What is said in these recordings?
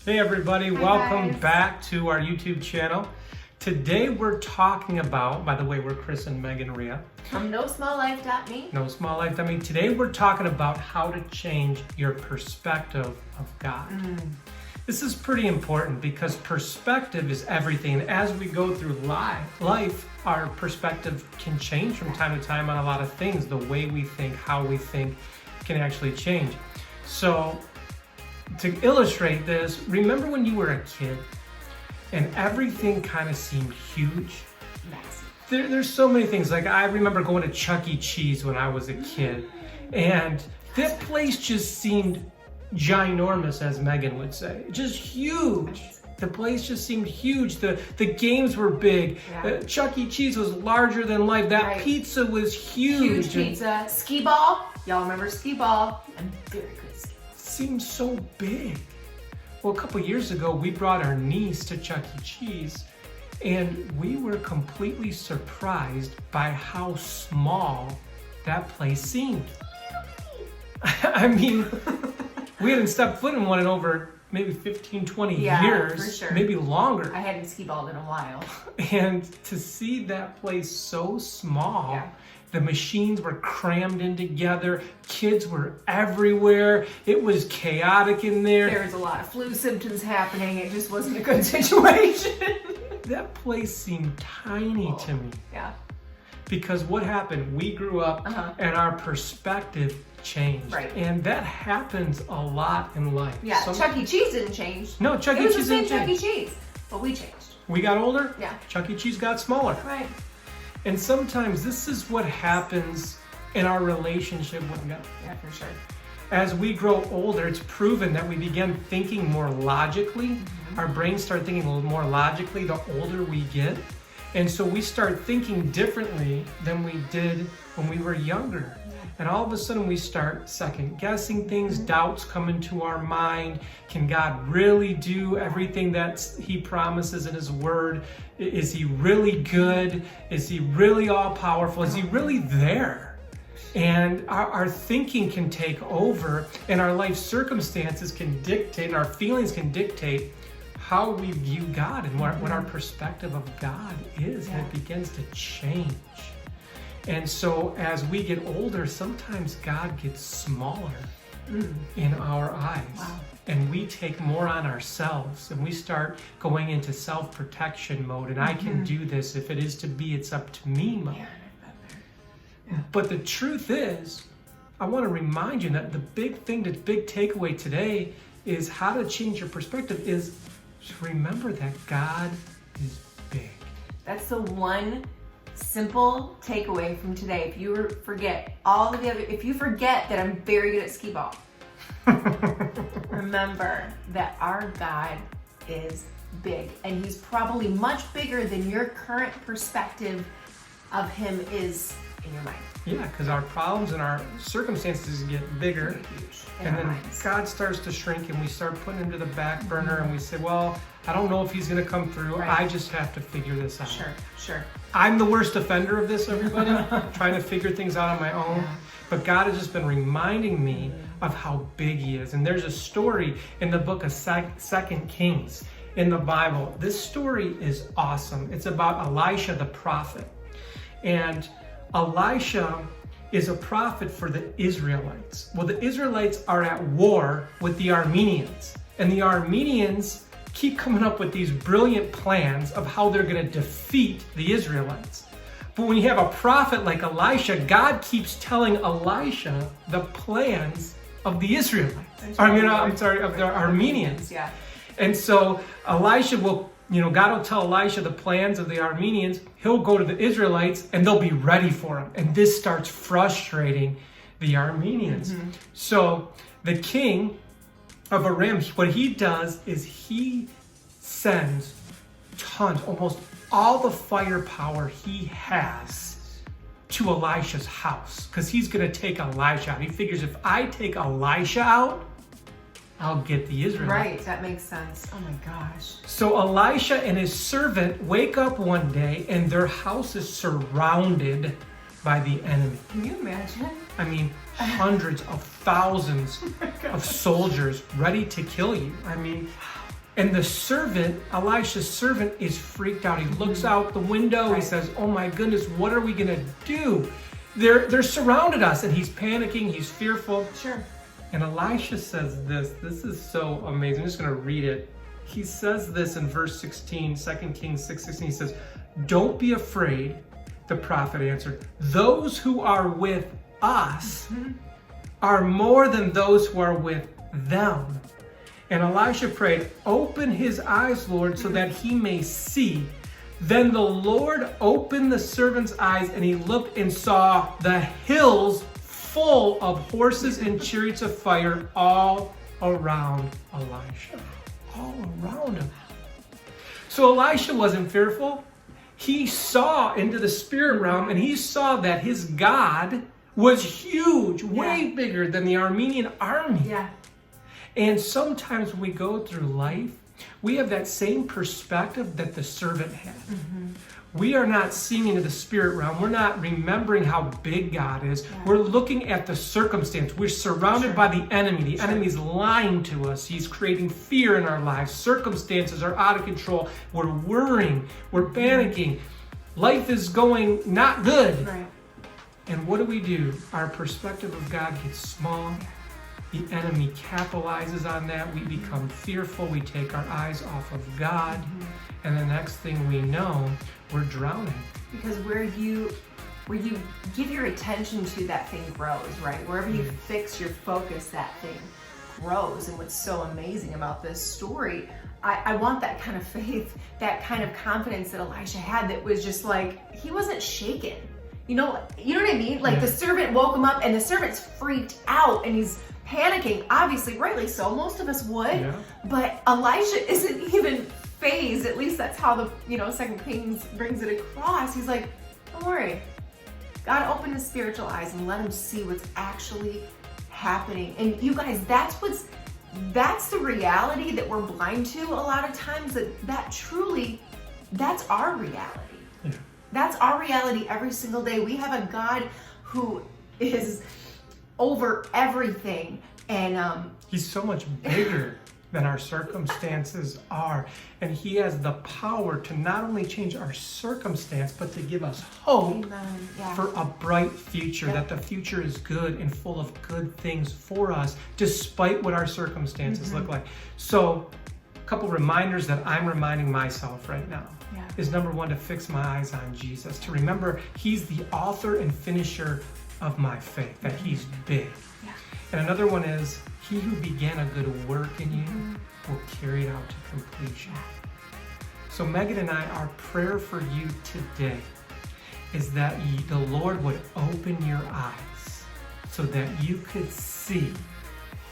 Hey everybody, Hi welcome guys. back to our YouTube channel. Today we're talking about, by the way, we're Chris and Megan Rhea. From NoSmallLife.me. No Small Life. Today we're talking about how to change your perspective of God. This is pretty important because perspective is everything. And as we go through life, our perspective can change from time to time on a lot of things. The way we think, how we think can actually change. So to illustrate this, remember when you were a kid and everything kind of seemed huge? Massive. There's so many things. Like I remember going to Chuck E. Cheese when I was a kid, and that place just seemed ginormous, as Megan would say. Just huge. The place just seemed huge. The games were big. Yeah. Chuck E. Cheese was larger than life. That Right. pizza was huge. Huge pizza. Skee ball. Y'all remember skee ball? I'm very good at skee ball. Seems so big. Well, a couple years ago, we brought our niece to Chuck E. Cheese, and we were completely surprised by how small that place seemed. I mean, we hadn't stepped foot in one in over maybe 15, 20 years, for sure. maybe longer. I hadn't skee balled in a while. And to see that place so small, Yeah. the machines were crammed in together, kids were everywhere, it was chaotic in there. There was a lot of flu symptoms happening. It just wasn't a good situation. That place seemed tiny to me. Yeah. Because what happened? We grew up and our perspective changed. Right. And that happens a lot in life. Yeah. Chuck E. Cheese didn't change. No, Chuck It E. was the Cheese same didn't Chuck E. change. Cheese, but we changed. We got older, Yeah. Chuck E. Cheese got smaller. Right. And sometimes this is what happens in our relationship with God. Yeah, for sure. As we grow older, it's proven that we begin thinking more logically. Our brains start thinking a little more logically the older we get. And so we start thinking differently than we did when we were younger. And all of a sudden we start second guessing things, doubts come into our mind. Can God really do everything that He promises in His Word? Is He really good? Is He really all powerful? Is He really there? And our thinking can take over, and our life circumstances can dictate, and our feelings can dictate how we view God and what our perspective of God is. And it begins to change. And so as we get older, sometimes God gets smaller in our eyes. Wow. And we take more on ourselves, and we start going into self-protection mode. And I can do this. If it is to be, it's up to me mode. Yeah, I've been there. But the truth is, I want to remind you that the big takeaway today is how to change your perspective is to remember that God is big. That's the one simple takeaway from today. If you forget all of the other, if you forget that I'm very good at skee ball, remember that our God is big, and He's probably much bigger than your current perspective of Him is in your mind. Yeah, because our problems and our circumstances get bigger, Huge in and our then minds. God starts to shrink, and we start putting Him to the back burner, and we say, well, I don't know if He's going to come through. Right. I just have to figure this out. Sure. I'm the worst offender of this, everybody, trying to figure things out on my own. Yeah. But God has just been reminding me of how big He is. And there's a story in the book of 2 Kings in the Bible. This story is awesome. It's about Elisha the prophet. And Elisha is a prophet for the Israelites. Well, the Israelites are at war with the Armenians. And the Armenians keep coming up with these brilliant plans of how they're going to defeat the Israelites. But when you have a prophet like Elisha, God keeps telling Elisha the plans of the Israelites. Of the Armenians. Yeah. And so Elisha will, God will tell Elisha the plans of the Armenians. He'll go to the Israelites and they'll be ready for him. And this starts frustrating the Armenians. So the king of Aram, what he does is he sends tons, almost all the firepower he has to Elisha's house, because he's going to take Elisha out. He figures if I take Elisha out, I'll get the Israelites. Right, that makes sense. Oh my gosh. So Elisha and his servant wake up one day and their house is surrounded by the enemy. Can you imagine? I mean, hundreds of thousands of soldiers ready to kill you. I mean, And the servant, Elisha's servant, is freaked out. He looks out the window. He says, oh my goodness, what are we going to do? They're surrounded us, and he's panicking. He's fearful. Sure. And Elisha says this. This is so amazing. I'm just going to read it. He says this in verse 16, 2 Kings 6:16. He says, don't be afraid, the prophet answered. Those who are with us are more than those who are with them. And Elisha prayed, open his eyes, Lord, so that he may see. Then the Lord opened the servant's eyes, and he looked and saw the hills full of horses and chariots of fire all around Elisha. All around him. So Elisha wasn't fearful. He saw into the spirit realm, and he saw that his God was huge, way bigger than the Armenian army. Yeah. And sometimes when we go through life, we have that same perspective that the servant had. We are not seeing into the spirit realm. We're not remembering how big God is. Yeah. We're looking at the circumstance. We're surrounded by the enemy. The enemy's lying to us. He's creating fear in our lives. Circumstances are out of control. We're worrying. We're panicking. Life is going not good. Right. And what do? Our perspective of God gets small. The enemy capitalizes on that. We become fearful. We take our eyes off of God. And the next thing we know, we're drowning. Because where you give your attention to, that thing grows, right? Wherever you fix your focus, that thing grows. And what's so amazing about this story, I want that kind of faith, that kind of confidence that Elisha had, that was just like, he wasn't shaken. You know what I mean? Like the servant woke him up, and the servant's freaked out, and he's panicking, obviously, rightly so. Most of us would. Yeah. But Elisha isn't even phased. At least that's how the 2 Kings brings it across. He's like, don't worry. God opened his spiritual eyes and let him see what's actually happening. And you guys, that's the reality that we're blind to a lot of times. That's our reality. Yeah. That's our reality every single day. We have a God who is over everything, and he's so much bigger than our circumstances are, and he has the power to not only change our circumstance, but to give us hope for a bright future. That the future is good and full of good things for us, despite what our circumstances look like. So a couple reminders that I'm reminding myself right now is, number one, to fix my eyes on Jesus, to remember he's the author and finisher of my faith, that he's big. And another one is, he who began a good work in you will carry it out to completion. So Megan and I, our prayer for you today is that the Lord would open your eyes so that you could see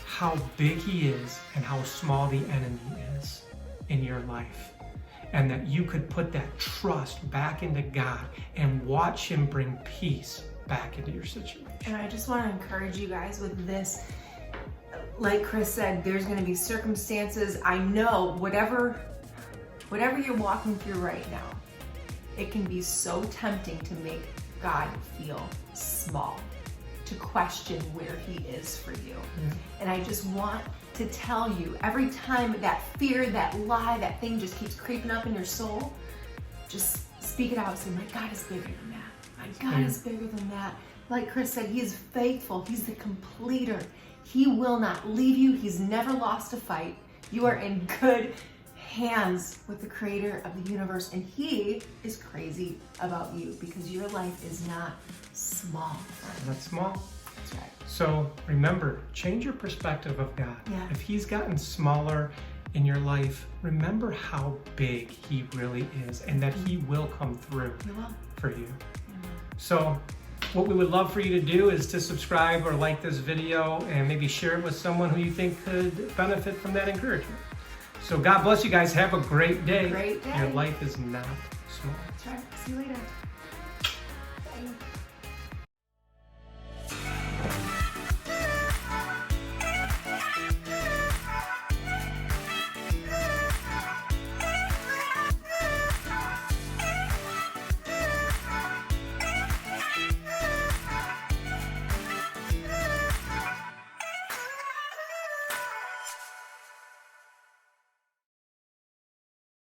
how big he is and how small the enemy is in your life. And that you could put that trust back into God and watch him bring peace back into your situation. And I just want to encourage you guys with this. Like Chris said, there's going to be circumstances. I know whatever you're walking through right now, it can be so tempting to make God feel small, to question where he is for you. And I just want to tell you, every time that fear, that lie, that thing just keeps creeping up in your soul, just speak it out. Say, my God is bigger than that. My God is bigger than that. Like Chris said, he is faithful. He's the completer. He will not leave you. He's never lost a fight. You are in good hands with the creator of the universe, and he is crazy about you, because your life is not small. Not small. That's right. So remember, change your perspective of God. If he's gotten smaller in your life, remember how big he really is, and that he will come through for you. So what we would love for you to do is to subscribe or like this video, and maybe share it with someone who you think could benefit from that encouragement. So God bless you guys. Have a great day. Great day. Your life is not small. That's right. See you later. Bye.